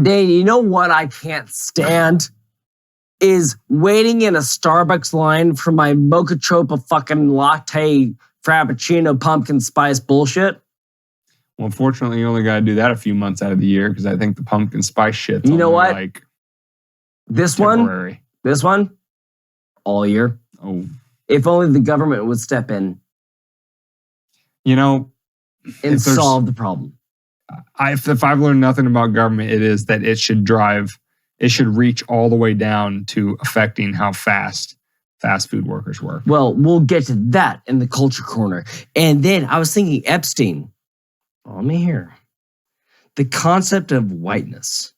Dane, you know what I can't stand? Is waiting in a Starbucks line for my mocha chopa fucking latte frappuccino pumpkin spice bullshit. Well, unfortunately, you only got to do that a few months out of the year because I think the pumpkin spice shit's like this temporary. one, all year. Oh, if only the government would step in, and solve the problem. If I've learned nothing about government, it is that it should reach all the way down to affecting how fast food workers work. Well, we'll get to that in the culture corner. And then I was thinking Epstein. Let me hear. The concept of whiteness.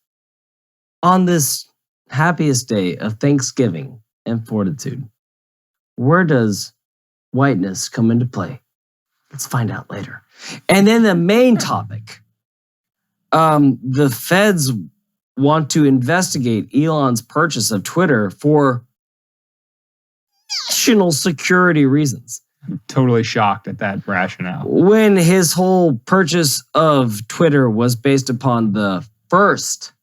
On this happiest day of Thanksgiving and fortitude, where does whiteness come into play? Let's find out later. And then the main topic. The feds want to investigate Elon's purchase of Twitter for national security reasons. I'm totally shocked at that rationale. When his whole purchase of Twitter was based upon the First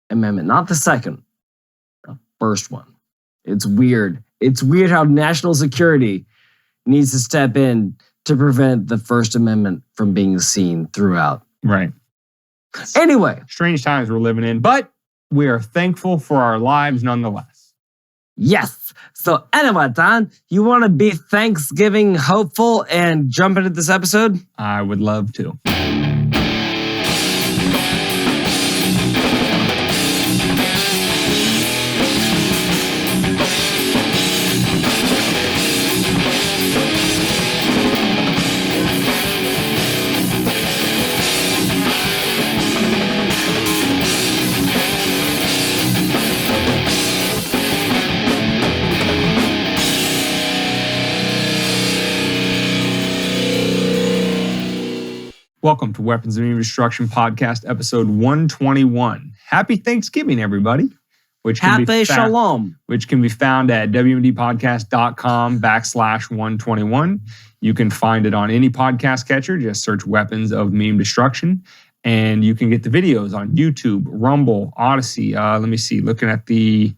Amendment, not the second, the first one. It's weird. It's weird how national security needs to step in to prevent the First Amendment from being seen throughout. Right. Anyway. Strange times we're living in, but we are thankful for our lives nonetheless. Yes. So anyway, Don, you want to be Thanksgiving hopeful and jump into this episode? I would love to. Welcome to Weapons of Destruction Podcast, episode 121. Happy Thanksgiving, everybody. Happy Shalom. Which can be found at wmdpodcast.com/121. You can find it on any podcast catcher. Just search Weapons of Meme Destruction. And you can get the videos on YouTube, Rumble, Odyssey. Let me see. Looking at the,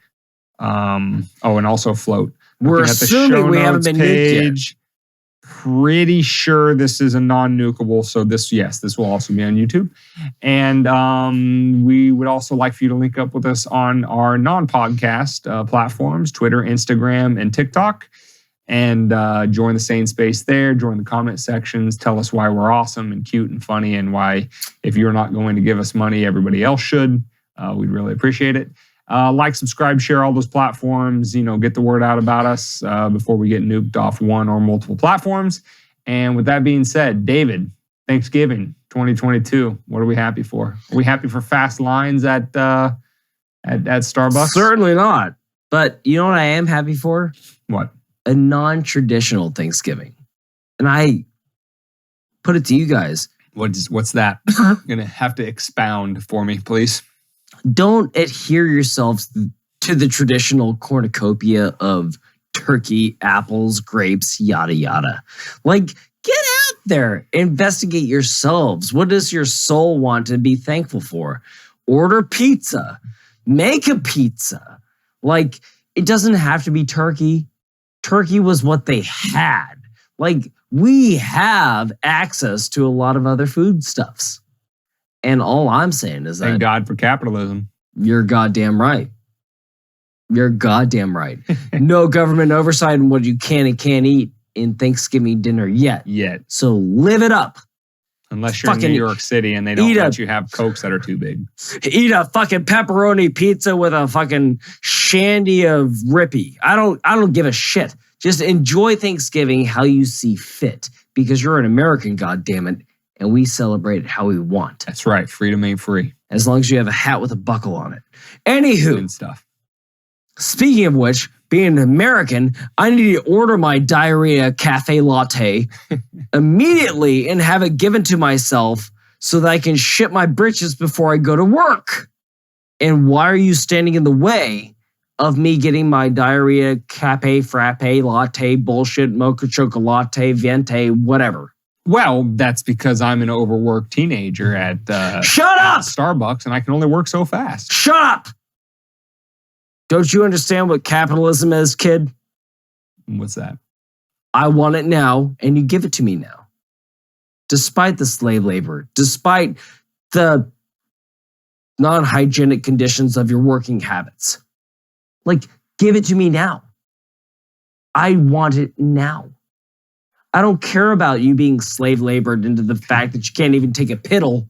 and also FLOTE. We're assuming we haven't been nuked yet. Pretty sure this is a non-nukable, so this will also be on YouTube. And we would also like for you to link up with us on our non-podcast platforms, Twitter, Instagram, and TikTok. And join the sane space there, join the comment sections, tell us why we're awesome and cute and funny, and why if you're not going to give us money, everybody else should. We'd really appreciate it. Like, subscribe, share all those platforms, get the word out about us before we get nuked off one or multiple platforms. And with that being said, David, Thanksgiving 2022, what are we happy for? Are we happy for fast lines at Starbucks? Certainly not. But you know what I am happy for? What? A non-traditional Thanksgiving. And I put it to you guys. What's that? You're going to have to expound for me, please. Don't adhere yourselves to the traditional cornucopia of turkey, apples, grapes, yada, yada. Like, get out there. Investigate yourselves. What does your soul want to be thankful for? Order pizza. Make a pizza. Like, it doesn't have to be turkey. Turkey was what they had. Like, we have access to a lot of other foodstuffs. And all I'm saying is that... Thank God for capitalism. You're goddamn right. You're goddamn right. No government oversight on what you can and can't eat in Thanksgiving dinner yet. So live it up. Unless you're in New York City and they don't let you have Cokes that are too big. Eat a fucking pepperoni pizza with a fucking shandy of Rippy. I don't give a shit. Just enjoy Thanksgiving how you see fit. Because you're an American, goddammit. And we celebrate it how we want. That's right. Freedom ain't free. As long as you have a hat with a buckle on it. Anywho. Good stuff. Speaking of which, being an American, I need to order my diarrhea cafe latte immediately and have it given to myself so that I can shit my britches before I go to work. And why are you standing in the way of me getting my diarrhea cafe frappe latte bullshit mocha chocolate venti whatever? Well, that's because I'm an overworked teenager at Shut up! Starbucks, and I can only work so fast. Shut up! Don't you understand what capitalism is, kid? What's that? I want it now, and you give it to me now. Despite the slave labor, despite the non-hygienic conditions of your working habits. Like, give it to me now. I want it now. I don't care about you being slave labored into the fact that you can't even take a piddle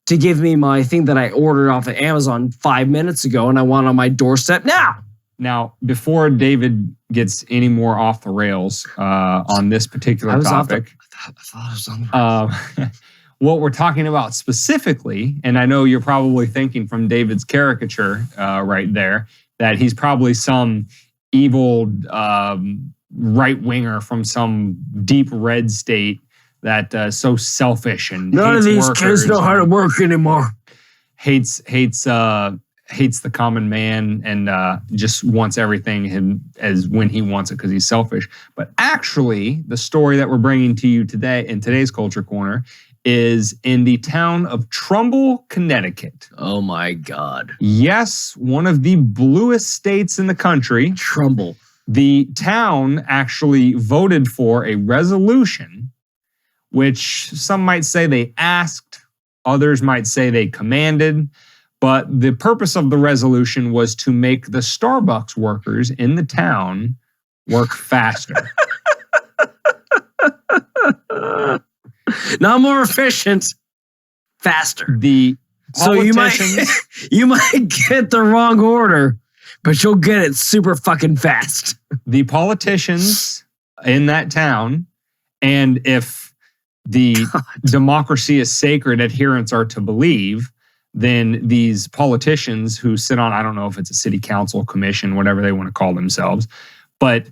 to give me my thing that I ordered off of Amazon 5 minutes ago and I want on my doorstep now. Now, before David gets any more off the rails on this particular topic, I thought I was on the rails. What we're talking about specifically, and I know you're probably thinking from David's caricature right there, that he's probably some evil right-winger from some deep red state that so selfish and none of these kids know how to work anymore. Hates the common man and just wants everything as when he wants it because he's selfish. But actually, the story that we're bringing to you today in today's Culture Corner is in the town of Trumbull, Connecticut. Oh my God. Yes, one of the bluest states in the country. Trumbull. The town actually voted for a resolution, which some might say they asked, others might say they commanded. But the purpose of the resolution was to make the Starbucks workers in the town work faster. Not more efficient, faster. So you might get the wrong order, but you'll get it super fucking fast. The politicians in that town, and if the democracy is sacred, adherents are to believe, then these politicians who sit on, I don't know if it's a city council, commission, whatever they want to call themselves, but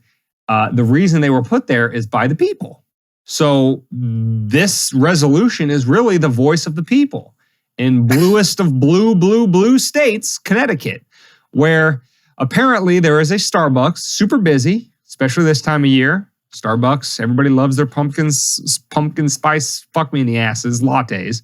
the reason they were put there is by the people. So this resolution is really the voice of the people in bluest of blue states, Connecticut, where apparently there is a Starbucks, super busy, especially this time of year. Starbucks, everybody loves their pumpkin spice, fuck me in the asses, lattes.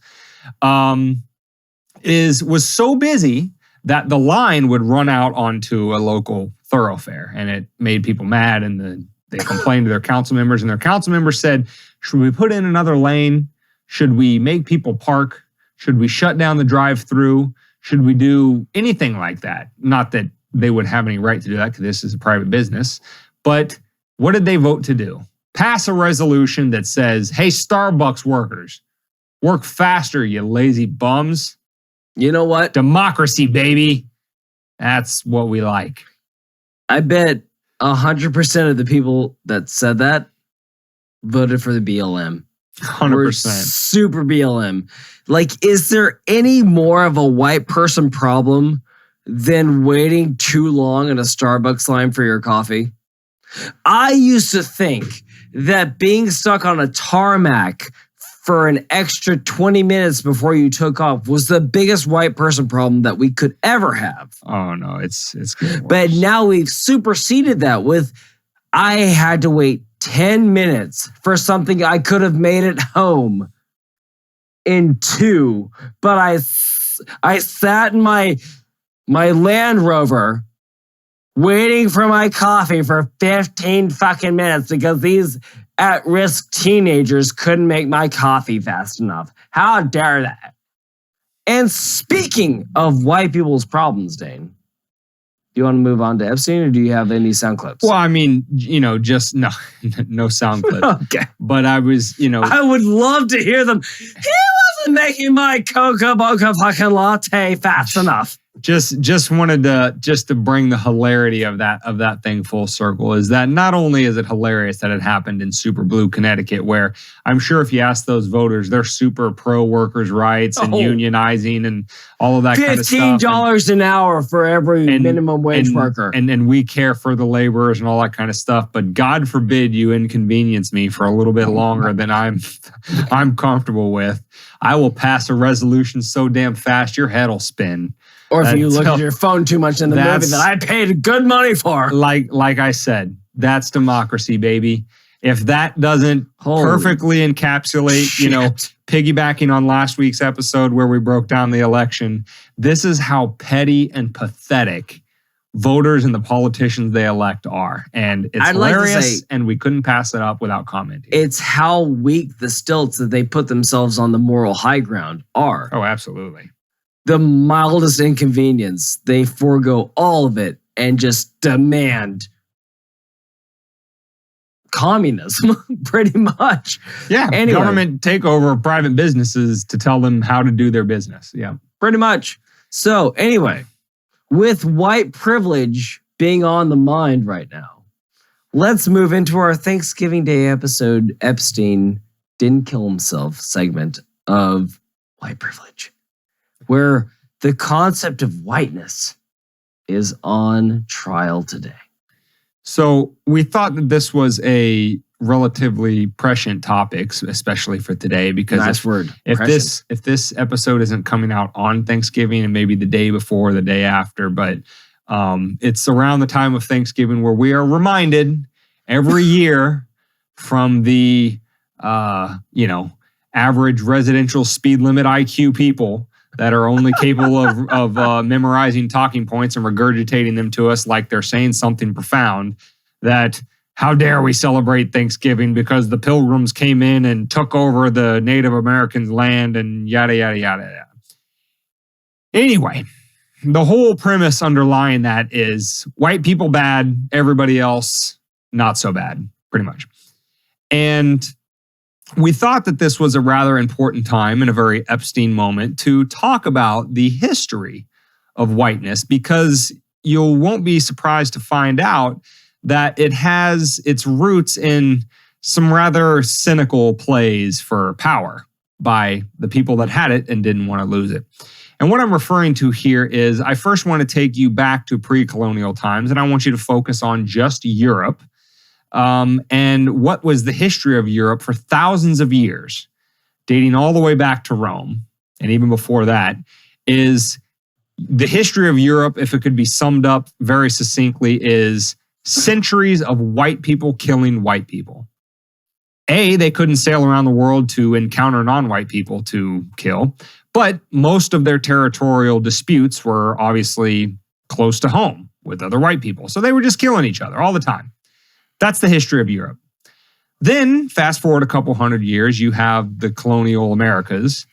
Was so busy that the line would run out onto a local thoroughfare, and it made people mad, and they complained to their council members, and their council members said, should we put in another lane? Should we make people park? Should we shut down the drive-through? Should we do anything like that? Not that they would have any right to do that because this is a private business, but what did they vote to do? Pass a resolution that says, hey, Starbucks workers, work faster, you lazy bums. You know what? Democracy, baby. That's what we like. I bet 100% of the people that said that voted for the BLM. 100%. We're super BLM. Like, is there any more of a white person problem than waiting too long in a Starbucks line for your coffee? I used to think that being stuck on a tarmac for an extra 20 minutes before you took off was the biggest white person problem that we could ever have. Oh, no, it's good. But now we've superseded that with, I had to wait 10 minutes for something I could have made at home in 2. But I sat in my Land Rover waiting for my coffee for 15 fucking minutes because these at-risk teenagers couldn't make my coffee fast enough. How dare that? And speaking of white people's problems, Dane, do you want to move on to Epstein or do you have any sound clips? Well, I mean, just no sound clips. Okay. But I was, I would love to hear them. He wasn't making my Coca Mocha fucking latte fast enough. Just wanted to bring the hilarity of that thing full circle. Is that not only is it hilarious that it happened in super blue Connecticut, where I'm sure if you ask those voters, they're super pro workers' rights and unionizing and all of that kind of stuff. $15 an hour for every minimum wage worker. And we care for the laborers and all that kind of stuff. But God forbid you inconvenience me for a little bit longer than I'm comfortable with. I will pass a resolution so damn fast your head will spin. Or if you look at your phone too much in the movie that I paid good money for. Like I said, that's democracy, baby. If that doesn't perfectly encapsulate, piggybacking on last week's episode where we broke down the election, this is how petty and pathetic voters and the politicians they elect are. And it's hilarious, and we couldn't pass it up without commenting. It's how weak the stilts that they put themselves on the moral high ground are. Oh, absolutely. The mildest inconvenience, they forego all of it and just demand communism, pretty much. Yeah, anyway, government takeover of private businesses to tell them how to do their business. Yeah, pretty much. So anyway, with white privilege being on the mind right now, let's move into our Thanksgiving Day episode, Epstein Didn't Kill Himself segment of white privilege, where the concept of whiteness is on trial today. So we thought that this was a relatively prescient topic, especially for today, because if this episode isn't coming out on Thanksgiving and maybe the day before, the day after, but it's around the time of Thanksgiving where we are reminded every year from the average residential speed limit IQ people that are only capable of memorizing talking points and regurgitating them to us like they're saying something profound, that how dare we celebrate Thanksgiving because the Pilgrims came in and took over the Native Americans' land and yada, yada, yada, yada. Anyway, the whole premise underlying that is white people bad, everybody else not so bad, pretty much. And we thought that this was a rather important time and a very Epstein moment to talk about the history of whiteness, because you won't be surprised to find out that it has its roots in some rather cynical plays for power by the people that had it and didn't want to lose it. And what I'm referring to here is I first want to take you back to pre-colonial times, and I want you to focus on just Europe. And what was the history of Europe for thousands of years, dating all the way back to Rome, and even before that, is the history of Europe, if it could be summed up very succinctly, is centuries of white people killing white people. They couldn't sail around the world to encounter non-white people to kill, but most of their territorial disputes were obviously close to home with other white people. So they were just killing each other all the time. That's the history of Europe. Then, fast forward a couple hundred years, you have the colonial Americas,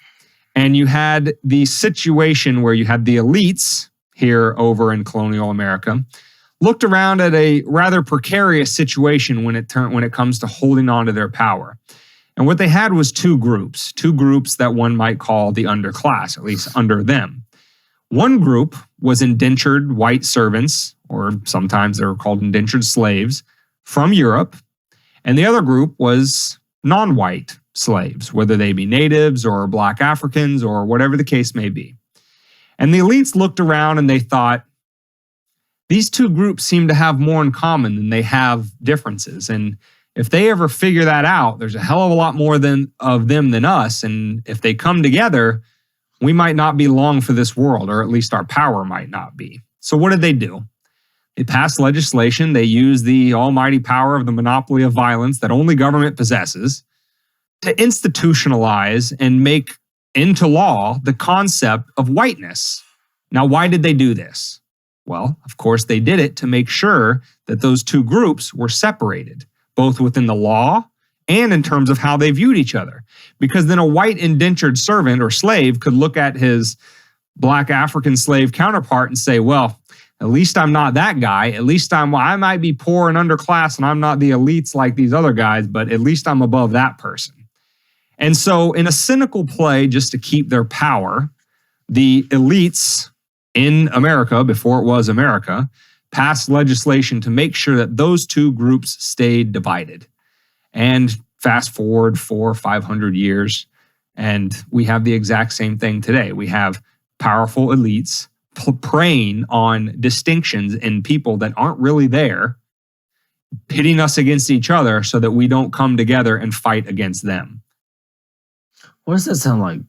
and you had the situation where you had the elites here over in colonial America looked around at a rather precarious situation when it comes to holding on to their power. And what they had was two groups that one might call the underclass, at least under them. One group was indentured white servants, or sometimes they were called indentured slaves, from Europe, and the other group was non-white slaves, whether they be natives or black Africans or whatever the case may be. And the elites looked around and they thought, these two groups seem to have more in common than they have differences. And if they ever figure that out, there's a hell of a lot more of them than us. And if they come together, we might not be long for this world, or at least our power might not be. So what did they do? They passed legislation. They used the almighty power of the monopoly of violence that only government possesses to institutionalize and make into law the concept of whiteness. Now, why did they do this? Well, of course, they did it to make sure that those two groups were separated, both within the law and in terms of how they viewed each other. Because then a white indentured servant or slave could look at his black African slave counterpart and say, well, at least I'm not that guy. At least I might be poor and underclass and I'm not the elites like these other guys, but at least I'm above that person. And so in a cynical play, just to keep their power, the elites in America, before it was America, passed legislation to make sure that those two groups stayed divided. And fast forward 400 or 500 years, and we have the exact same thing today. We have powerful elites preying on distinctions in people that aren't really there, pitting us against each other so that we don't come together and fight against them. What does that sound like?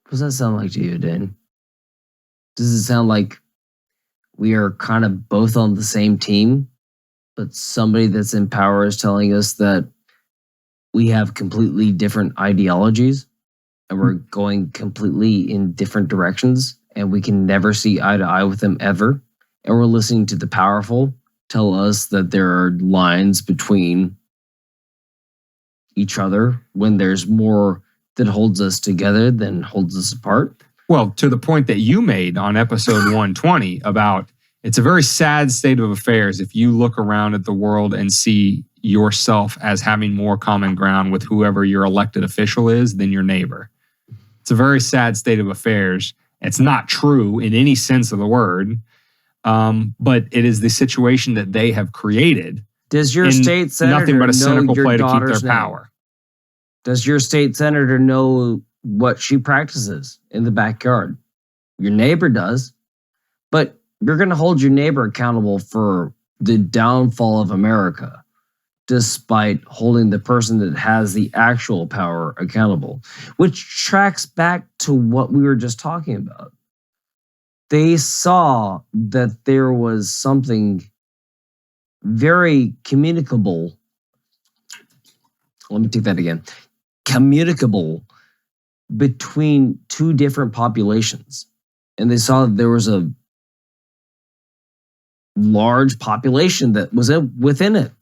What does that sound like to you, Dane? Does it sound like we are kind of both on the same team but somebody that's in power is telling us that we have completely different ideologies and we're going completely in different directions and we can never see eye to eye with them ever. And we're listening to the powerful tell us that there are lines between each other when there's more that holds us together than holds us apart. Well, to the point that you made on episode 120 about it's a very sad state of affairs if you look around at the world and see yourself as having more common ground with whoever your elected official is than your neighbor. It's a very sad state of affairs. It's not true in any sense of the word, but it is the situation that they have created. Does your state senator nothing but a cynical know your play to keep daughter's their power? Does your state senator know what she practices in the backyard? Your neighbor does, but you're going to hold your neighbor accountable for the downfall of America, despite holding the person that has the actual power accountable, which tracks back to what we were just talking about. They saw that there was something very communicable. Let me take that again. Communicable between two different populations. And they saw that there was a large population that was within it.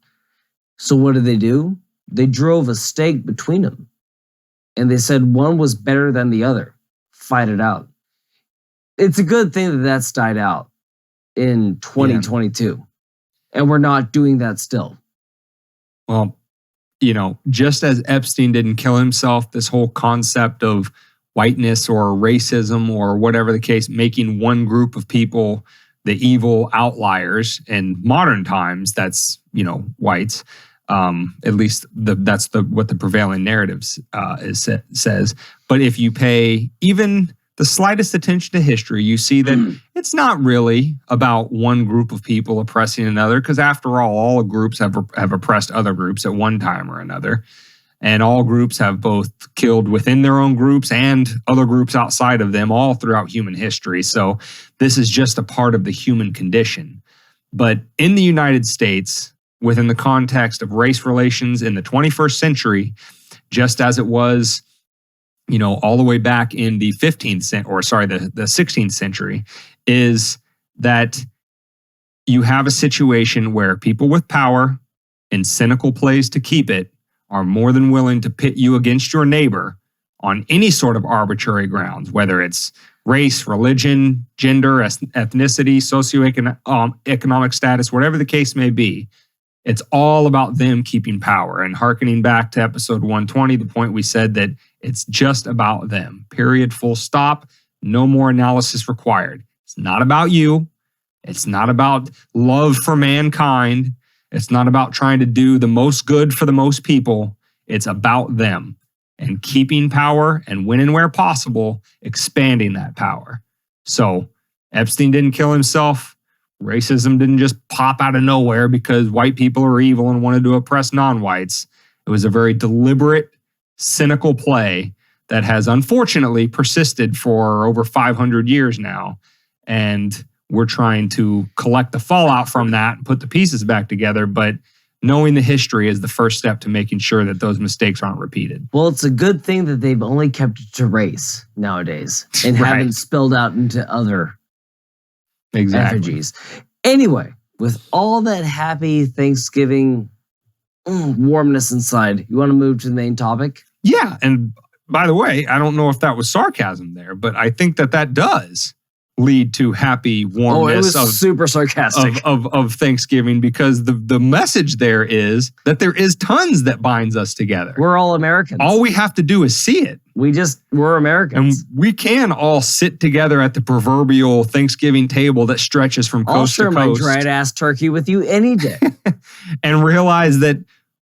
So what did they do? They drove a stake between them. And they said one was better than the other. Fight it out. It's a good thing that that's died out in 2022. Yeah. And we're not doing that still. Well, just as Epstein didn't kill himself, this whole concept of whiteness or racism or whatever the case, making one group of people the evil outliers in modern times, that's, whites. At least that's what the prevailing narrative says. But if you pay even the slightest attention to history, you see that it's not really about one group of people oppressing another, because after all groups have oppressed other groups at one time or another. And all groups have both killed within their own groups and other groups outside of them all throughout human history. So this is just a part of the human condition. But in the United States, within the context of race relations in the 21st century, just as it was all the way back in the the 16th century, is that you have a situation where people with power and cynical plays to keep it are more than willing to pit you against your neighbor on any sort of arbitrary grounds, whether it's race, religion, gender, ethnicity, socioeconomic status, whatever the case may be. It's all about them keeping power. And hearkening back to episode 120, the point we said that it's just about them. Period. Full stop. No more analysis required. It's not about you. It's not about love for mankind. It's not about trying to do the most good for the most people. It's about them and keeping power and when and where possible, expanding that power. So Epstein didn't kill himself. Racism didn't just pop out of nowhere because white people are evil and wanted to oppress non-whites. It was a very deliberate, cynical play that has unfortunately persisted for over 500 years now. And we're trying to collect the fallout from that and put the pieces back together. But knowing the history is the first step to making sure that those mistakes aren't repeated. Well, it's a good thing that they've only kept it to race nowadays and haven't spilled out into other effigies. Anyway, with all that happy Thanksgiving warmness inside, you want to move to the main topic? Yeah. And by the way, I don't know if that was sarcasm there, but I think that does lead to happy warmness. It was super sarcastic of Thanksgiving, because the message there is that there is tons that binds us together. We're all Americans. All we have to do is see it. We're Americans. And we can all sit together at the proverbial Thanksgiving table that stretches from coast to coast. I'll share my dried ass turkey with you any day. And realize that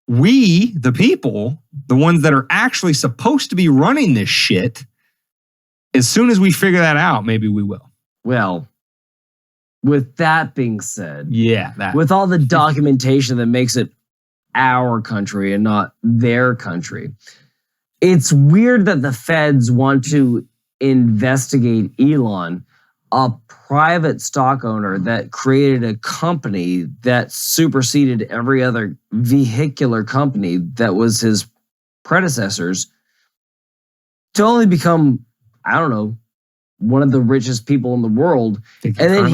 we, the people, the ones that are actually supposed to be running this shit, as soon as we figure that out, maybe we will. Well, with that being said, with all the documentation that makes it our country and not their country, it's weird that the feds want to investigate Elon a private stock owner that created a company that superseded every other vehicular company that was his predecessors to only become, I don't know, one of the richest people in the world. And then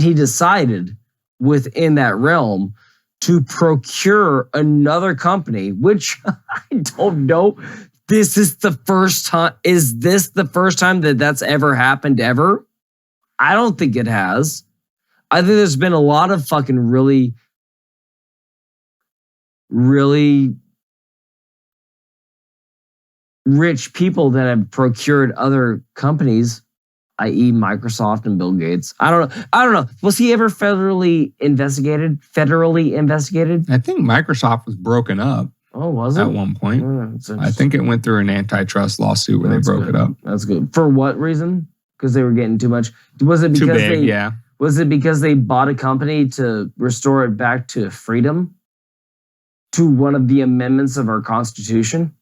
he decided within that realm to procure another company, which I don't know. This is the first time. Is this the first time that that's ever happened ever? I don't think it has. I think there's been a lot of fucking really, really rich people that have procured other companies, i.e. Microsoft and Bill Gates. I don't know. Was he ever federally investigated? I think Microsoft was broken up. Oh, was it? At one point. I think it went through an antitrust lawsuit where they broke it up. That's good. For what reason? Because they were getting too much? Was it because too big, yeah. Was it because they bought a company to restore it back to freedom? To one of the amendments of our Constitution?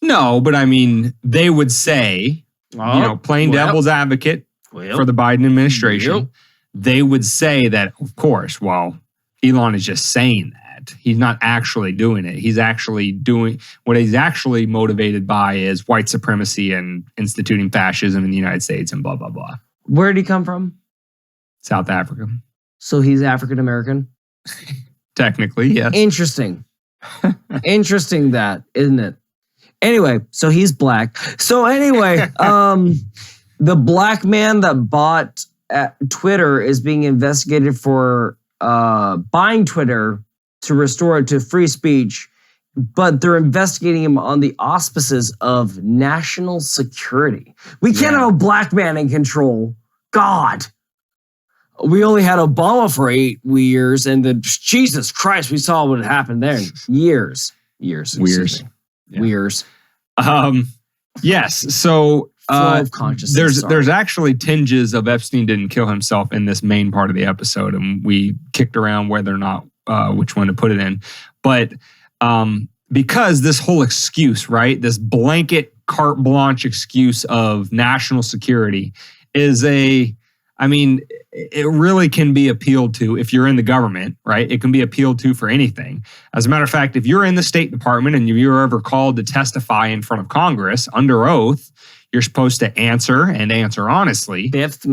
No, but I mean, they would say, playing devil's advocate for the Biden administration, they would say that, of course, well, Elon is just saying that. He's not actually doing it. He's actually doing what he's actually motivated by is white supremacy and instituting fascism in the United States and blah, blah, blah. Where did he come from? South Africa. So he's African American? Technically, yes. Interesting. Interesting that, isn't it? Anyway, so he's black. So anyway, the black man that bought Twitter is being investigated for buying Twitter to restore it to free speech, but they're investigating him on the auspices of national security. We can't have a black man in control. God. We only had Obama for 8 years, and Jesus Christ, we saw what happened there. Years. Yes. So there's actually tinges of Epstein didn't kill himself in this main part of the episode, and we kicked around whether or not which one to put it in. But because this whole excuse, right, this blanket carte blanche excuse of national security is it really can be appealed to if you're in the government, right? It can be appealed to for anything. As a matter of fact, if you're in the State Department and you're ever called to testify in front of Congress under oath, you're supposed to answer and answer honestly. Fifth?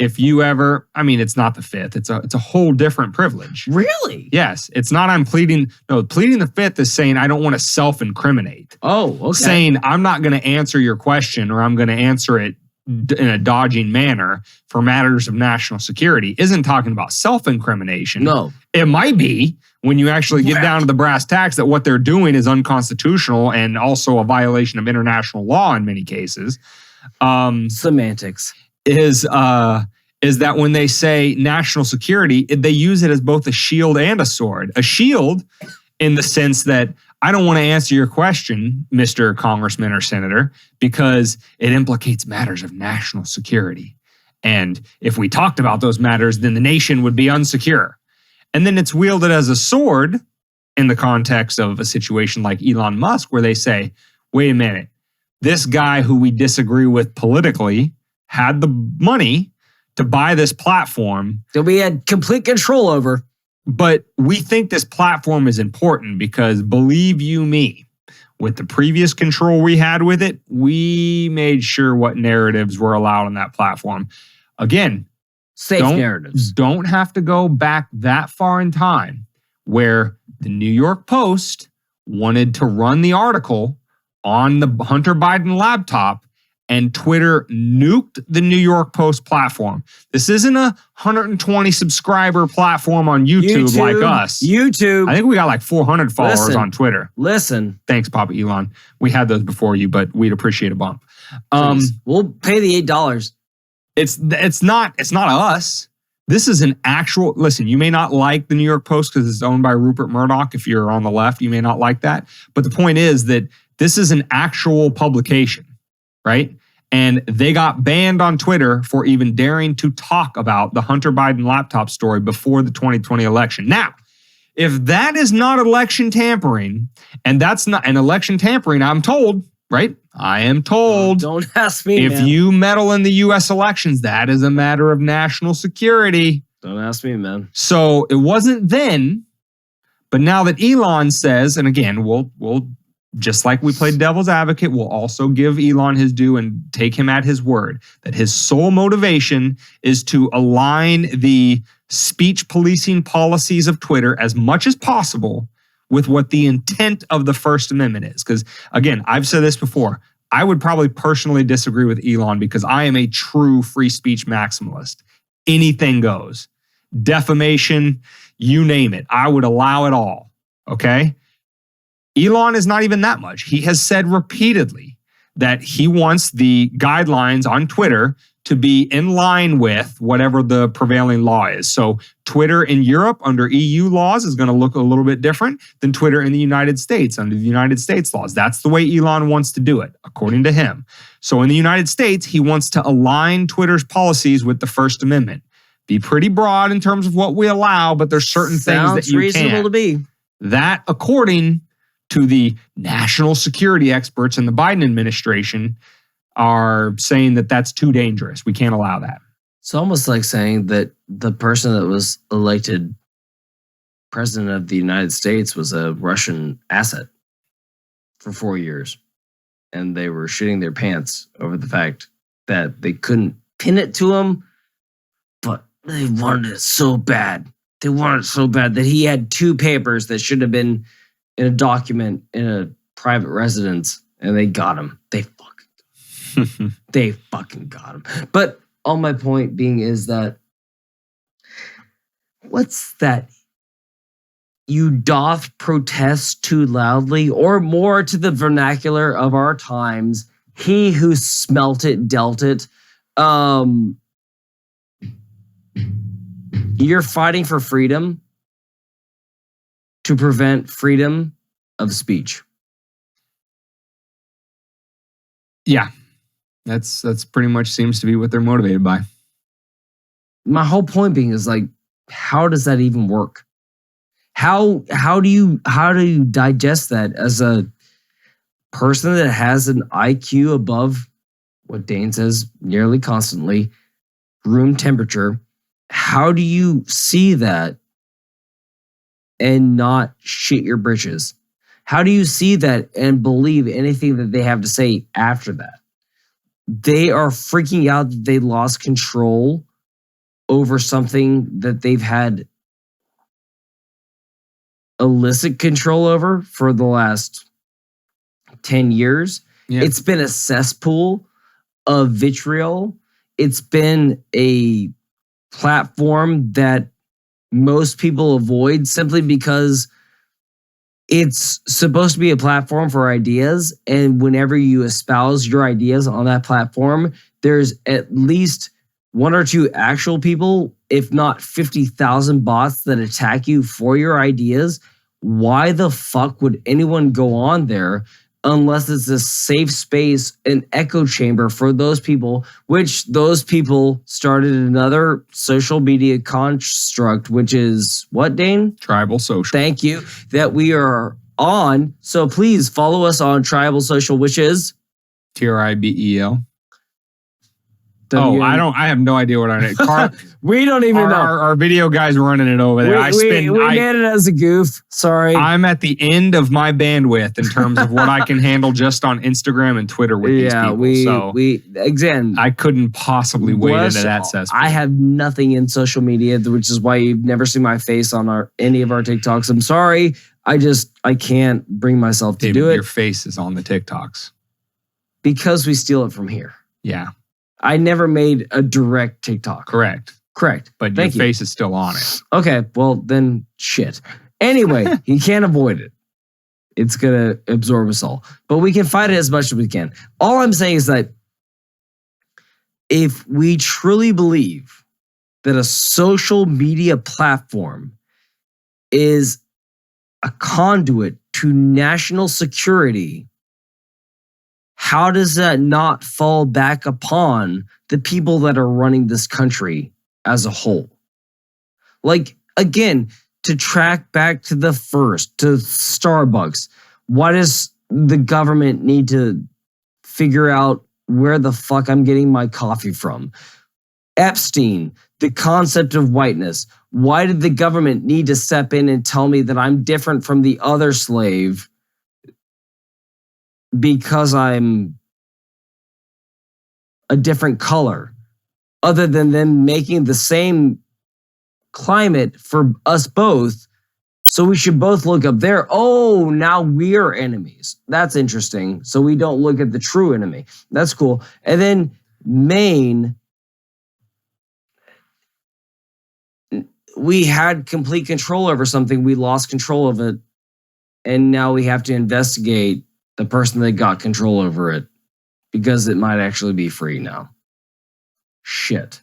If you ever, it's not the fifth. It's a whole different privilege. Really? Yes. It's not I'm pleading. No, pleading the fifth is saying I don't want to self-incriminate. Oh, okay. Saying I'm not going to answer your question or I'm going to answer it in a dodging manner for matters of national security isn't talking about self-incrimination. No. It might be when you actually get down to the brass tacks that what they're doing is unconstitutional and also a violation of international law in many cases. Semantics. Is that when they say national security, they use it as both a shield and a sword. A shield in the sense that I don't want to answer your question, Mr. Congressman or Senator, because it implicates matters of national security. And if we talked about those matters, then the nation would be unsecure. And then it's wielded as a sword in the context of a situation like Elon Musk, where they say, wait a minute, this guy who we disagree with politically had the money to buy this platform that we had complete control over. But we think this platform is important because, believe you me, with the previous control we had with it, we made sure what narratives were allowed on that platform. Again, safe narratives. Don't have to go back that far in time where the New York Post wanted to run the article on the Hunter Biden laptop and Twitter nuked the New York Post platform. This isn't a 120 subscriber platform on YouTube like us. YouTube. I think we got like 400 followers on Twitter. Listen. Thanks, Papa Elon. We had those before you, but we'd appreciate a bump. We'll pay the $8. It's not us. This is an actual, listen, you may not like the New York Post because it's owned by Rupert Murdoch. If you're on the left, you may not like that. But the point is that this is an actual publication. Right? And they got banned on Twitter for even daring to talk about the Hunter Biden laptop story before the 2020 election. Now, if that is not election tampering, and that's not an election tampering, I'm told, right? I am told Don't ask me, if man. you meddle in the U.S. elections, that is a matter of national security. Don't ask me, man. So it wasn't then, but now that Elon says, and again, we'll just like we played devil's advocate, we'll also give Elon his due and take him at his word that his sole motivation is to align the speech policing policies of Twitter as much as possible with what the intent of the First Amendment is. Because again, I've said this before, I would probably personally disagree with Elon because I am a true free speech maximalist. Anything goes. Defamation, you name it. I would allow it all. Okay? Elon is not even that much. He has said repeatedly that he wants the guidelines on Twitter to be in line with whatever the prevailing law is. So Twitter in Europe under EU laws is going to look a little bit different than Twitter in the United States under the United States laws. That's the way Elon wants to do it, according to him. So in the United States, he wants to align Twitter's policies with the First Amendment. Be pretty broad in terms of what we allow, but there's certain things that you reasonable can't. to be. That, according to the national security experts in the Biden administration, are saying that that's too dangerous. We can't allow that. It's almost like saying that the person that was elected president of the United States was a Russian asset for 4 years. And they were shitting their pants over the fact that they couldn't pin it to him, but they wanted it so bad. They wanted it so bad that he had 2 papers that should have been in a document in a private residence, and they got him. They fucking got him. But all my point being is that what's that? You doth protest too loudly, or more to the vernacular of our times, he who smelt it dealt it. You're fighting for freedom to prevent freedom of speech. Yeah. That's pretty much seems to be what they're motivated by. My whole point being is like, how does that even work? How do you digest that as a person that has an IQ above what Dane says nearly constantly, room temperature? How do you see that and not shit your britches? How do you see that and believe anything that they have to say after that? They are freaking out that they lost control over something that they've had illicit control over for the last 10 years. Yeah. It's been a cesspool of vitriol. It's been a platform that most people avoid simply because it's supposed to be a platform for ideas. And whenever you espouse your ideas on that platform, there's at least 1 or 2 actual people, if not 50,000 bots that attack you for your ideas. Why the fuck would anyone go on there unless it's a safe space, an echo chamber for those people, which those people started another social media construct, which is what, Dane? Tribal social. Thank you, that we are on. So please follow us on Tribal Social, which is TRIBEL. Oh, I have no idea what I need. We don't even know. Our video guys running it over there. We made it as a goof. Sorry. I'm at the end of my bandwidth in terms of what I can handle just on Instagram and Twitter with these people. Again, I couldn't possibly wade into that cesspool. I have nothing in social media, which is why you've never seen my face on any of our TikToks. I'm sorry. I can't bring myself to do it. Your face is on the TikToks. Because we steal it from here. Yeah. I never made a direct TikTok. Correct. But your face is still on it. Okay, well then shit. Anyway, you can't avoid it. It's going to absorb us all. But we can fight it as much as we can. All I'm saying is that if we truly believe that a social media platform is a conduit to national security, how does that not fall back upon the people that are running this country as a whole? Like, again, to track back to to Starbucks, why does the government need to figure out where the fuck I'm getting my coffee from. Epstein, the concept of whiteness. Why did the government need to step in and tell me that I'm different from the other slave because I'm a different color, other than them making the same climate for us both? So we should both look up there. Oh, now we're enemies. That's interesting. So we don't look at the true enemy. That's cool. And then Maine, we had complete control over something. We lost control of it. And now we have to investigate the person that got control over it because it might actually be free now. Shit.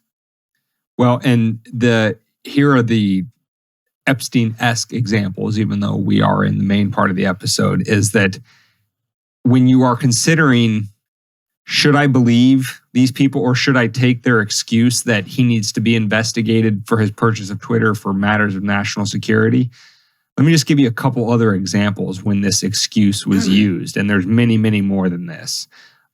Well, and here are the Epstein-esque examples, even though we are in the main part of the episode, is that when you are considering, should I believe these people or should I take their excuse that he needs to be investigated for his purchase of Twitter for matters of national security? Let me just give you a couple other examples when this excuse was used, and there's many, many more than this.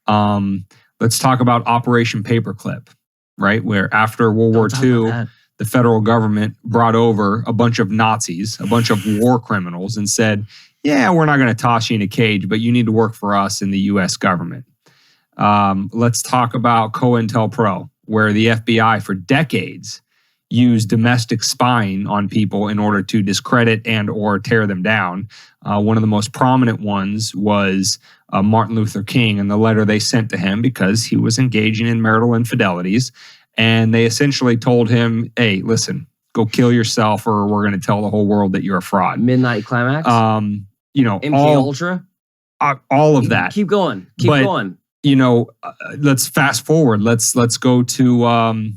Let's talk about Operation Paperclip, right? Where after World War II, the federal government brought over a bunch of Nazis, a bunch of war criminals, and said, yeah, we're not going to toss you in a cage, but you need to work for us in the U.S. government. Let's talk about COINTELPRO, where the FBI for decades used domestic spying on people in order to discredit and or tear them down. One of the most prominent ones was Martin Luther King and the letter they sent to him because he was engaging in marital infidelities. And they essentially told him, hey, listen, go kill yourself or we're going to tell the whole world that you're a fraud. Midnight Climax? MK Ultra? All of that. Keep going. Keep going. Let's fast forward. Let's go to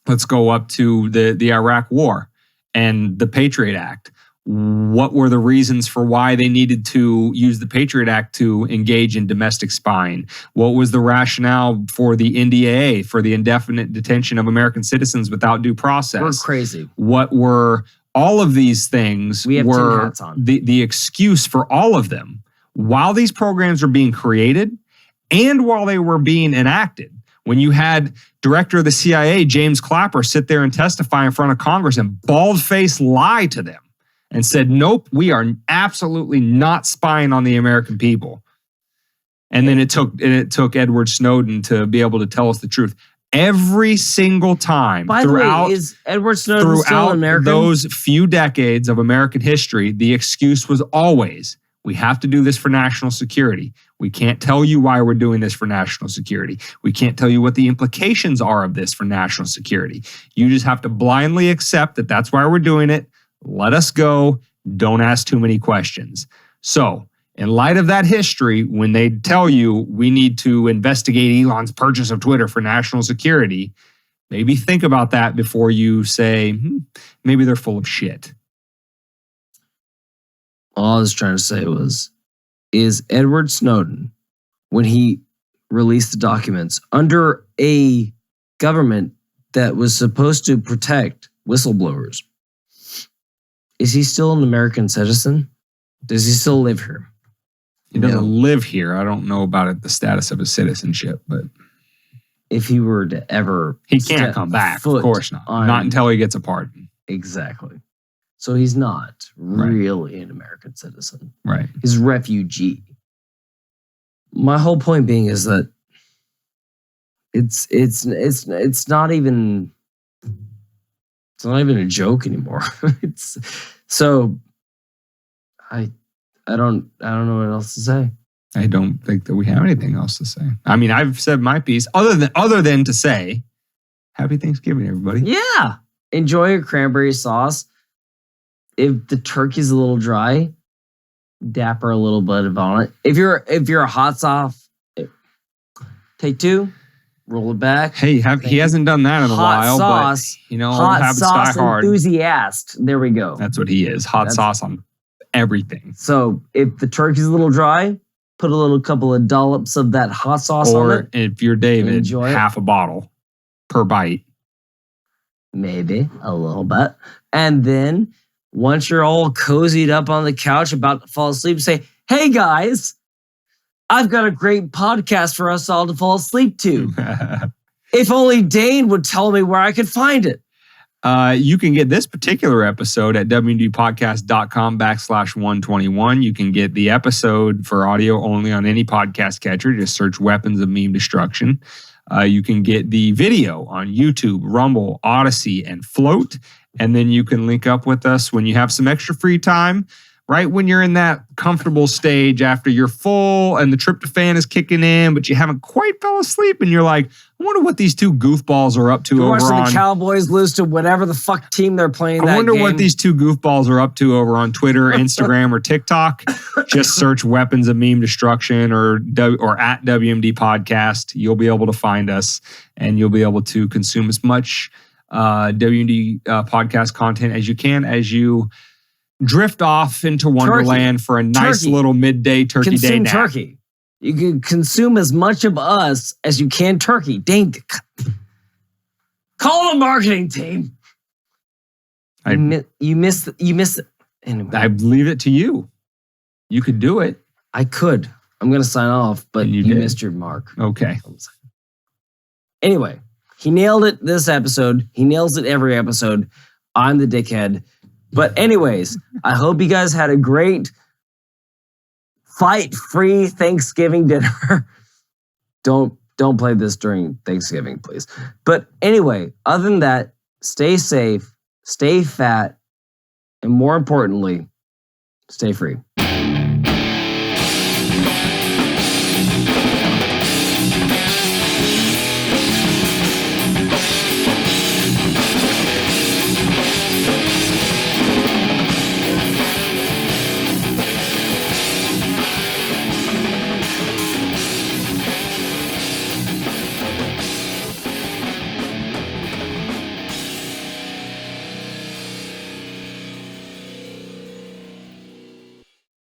let's go up to the Iraq War and the Patriot Act. What were the reasons for why they needed to use the Patriot Act to engage in domestic spying? What was the rationale for the NDAA, for the indefinite detention of American citizens without due process? We're crazy. What were all of these things? We have were 10 hats on. The excuse for all of them while these programs were being created and while they were being enacted. When you had director of the CIA, James Clapper, sit there and testify in front of Congress and bald-faced lie to them and said, nope, we are absolutely not spying on the American people. And then it took Edward Snowden to be able to tell us the truth. Every single time By the way, is Edward Snowden still American? Those few decades of American history, the excuse was always, we have to do this for national security. We can't tell you why we're doing this for national security. We can't tell you what the implications are of this for national security. You just have to blindly accept that that's why we're doing it. Let us go. Don't ask too many questions. So, in light of that history, when they tell you we need to investigate Elon's purchase of Twitter for national security, maybe think about that before you say, maybe they're full of shit. All I was trying to say was, is Edward Snowden, when he released the documents under a government that was supposed to protect whistleblowers, is he still an American citizen? Does he still live here? He doesn't live here. I don't know about the status of his citizenship, but if he were to ever, he can't come back. Of course not. Not until he gets a pardon. Exactly. So he's not really an American citizen. Right. He's a refugee. My whole point being is that it's not even a joke anymore. I don't know what else to say. I don't think that we have anything else to say. I mean, I've said my piece other than to say, happy Thanksgiving, everybody. Yeah. Enjoy your cranberry sauce. If the turkey's a little dry, dapper a little bit on it. If you're a hot sauce, take two, roll it back. Hey, he hasn't done that in a while, sauce, but hot sauce enthusiast. There we go. That's what he is. Hot sauce on everything. So if the turkey's a little dry, put a couple of dollops of that hot sauce on it. Or if you're David, half a bottle per bite. Maybe a little bit. And then once you're all cozied up on the couch about to fall asleep, say, hey guys, I've got a great podcast for us all to fall asleep to. If only Dane would tell me where I could find it. You can get this particular episode at wmdpodcast.com/121. You can get the episode for audio only on any podcast catcher. Just search Weapons of Meme Destruction. You can get the video on YouTube, Rumble, ODYSEE, and FLOTE. And then you can link up with us when you have some extra free time, right when you're in that comfortable stage after you're full and the tryptophan is kicking in, but you haven't quite fell asleep. And you're like, I wonder what these two goofballs are up to You're over watching on... the Cowboys lose to whatever the fuck team they're playing that I wonder game. what these two goofballs are up to over on Twitter, Instagram, or TikTok. Just search Weapons of Meme Destruction or at WMD Podcast. You'll be able to find us, and you'll be able to consume as much WMD podcast content as you can as you drift off into Wonderland for a nice little midday turkey day nap. Turkey. You can consume as much of us as you can turkey. Dang. Call the marketing team. You missed it. Anyway. I leave it to you. You could do it. I could. I'm going to sign off, but you missed your mark. Okay. Anyway, he nailed it this episode. He nails it every episode. I'm the dickhead. But anyways, I hope you guys had a great fight-free Thanksgiving dinner. Don't play this during Thanksgiving, please. But anyway, other than that, stay safe, stay fat, and more importantly, stay free.